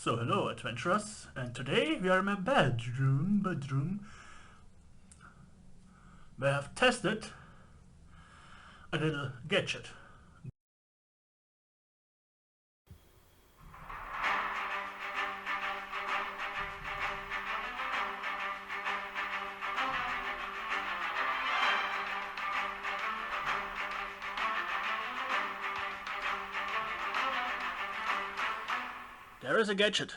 So hello adventurers, and today we are in my bedroom, where I have tested a little gadget. There is a gadget,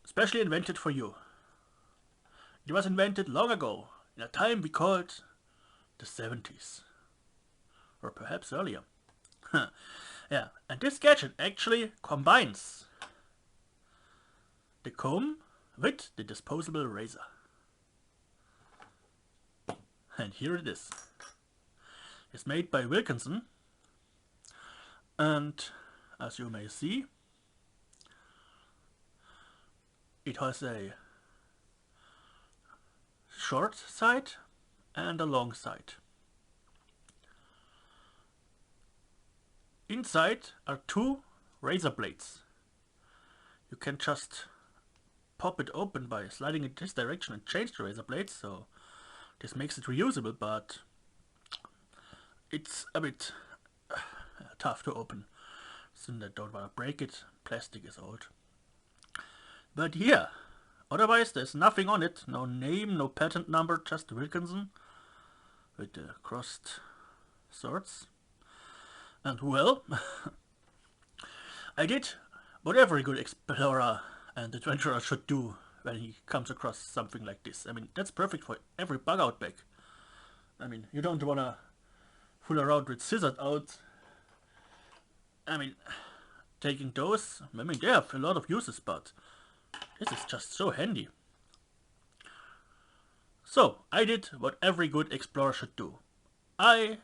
specially invented for you. It was invented long ago, in a time we called the 70s, or perhaps earlier. Yeah, and this gadget actually combines the comb with the disposable razor. And here it is. It's made by Wilkinson, and as you may see, it has a short side and a long side. Inside are two razor blades. You can just pop it open by sliding in this direction and change the razor blades, so this makes it reusable, but it's a bit tough to open since I don't want to break it. Plastic is old. But yeah, otherwise there's nothing on it. No name, no patent number, just Wilkinson with the crossed swords. And well, I did what every good explorer and adventurer should do when he comes across something like this. I mean, that's perfect for every bug out bag. I mean, you don't wanna fool around with scissors out. I mean, taking those, I mean, they have a lot of uses, but this is just so handy. So, I did what every good explorer should do. I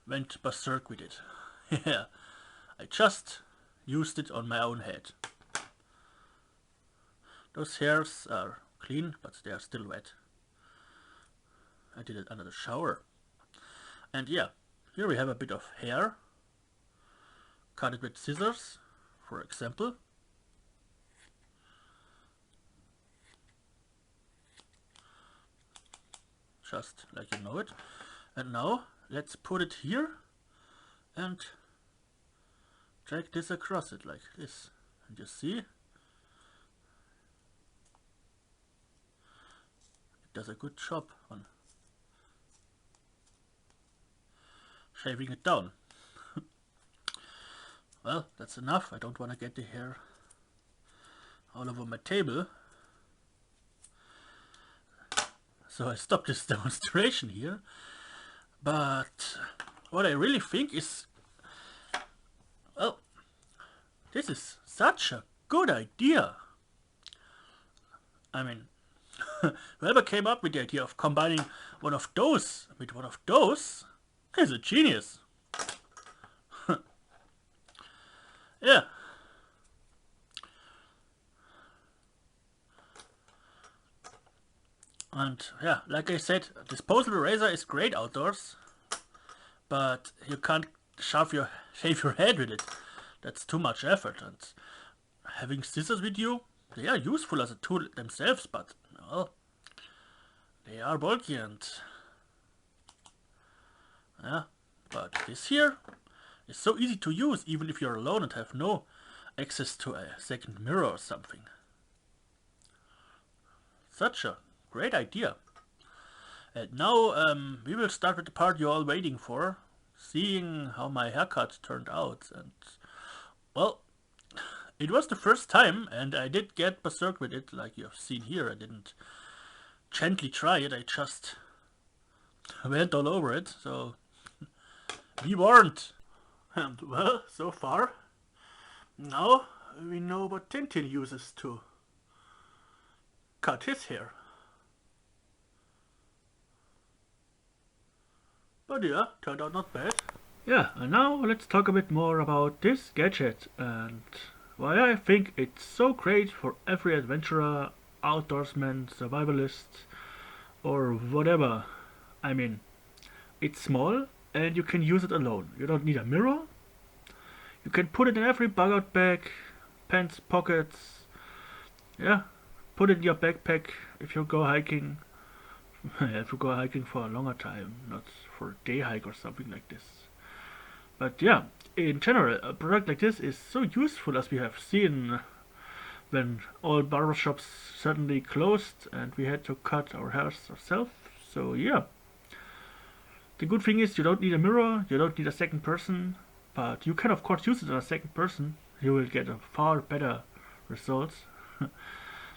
went berserk with it. Yeah, I just used it on my own head. Those hairs are clean, but they are still wet. I did it under the shower. And yeah, here we have a bit of hair. Cut it with scissors, for example. Just like you know it. And now let's put it here and drag this across it like this. And you see, it does a good job on shaving it down. Well, that's enough. I don't want to get the hair all over my table. So I stopped this demonstration here. But what I really think is, well, this is such a good idea. I mean, whoever came up with the idea of combining one of those with one of those is a genius. Yeah. And yeah, like I said, disposable razor is great outdoors, but you can't shave your head with it. That's too much effort. And having scissors with you, they are useful as a tool themselves, but well, they are bulky and yeah. But this here is so easy to use, even if you're alone and have no access to a second mirror or something. Such a great idea. And now we will start with the part you're all waiting for, seeing how my haircut turned out. And well, it was the first time, and I did get berserk with it, like you have seen here. I didn't gently try it, I just went all over it, so be warned. And well, so far, now we know what TinTin uses to cut his hair. But yeah, turned out not bad. Yeah, and now let's talk a bit more about this gadget and why I think it's so great for every adventurer, outdoorsman, survivalist, or whatever. I mean, it's small and you can use it alone. You don't need a mirror. You can put it in every bug out bag, pants pockets. Yeah, put it in your backpack if you go hiking. If you go hiking for a longer time, not for a day hike or something like this. But yeah, in general, a product like this is so useful, as we have seen when all barbershops suddenly closed and we had to cut our hairs ourselves. So yeah, the good thing is you don't need a mirror, you don't need a second person, but you can of course use it on a second person. You will get a far better results.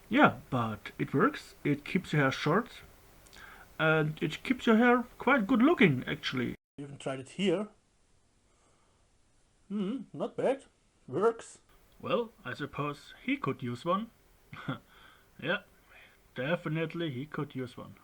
Yeah, but it works. It keeps your hair short, and it keeps your hair quite good looking actually. I even tried it here. Not bad. Works. Well, I suppose he could use one. Yeah, definitely he could use one.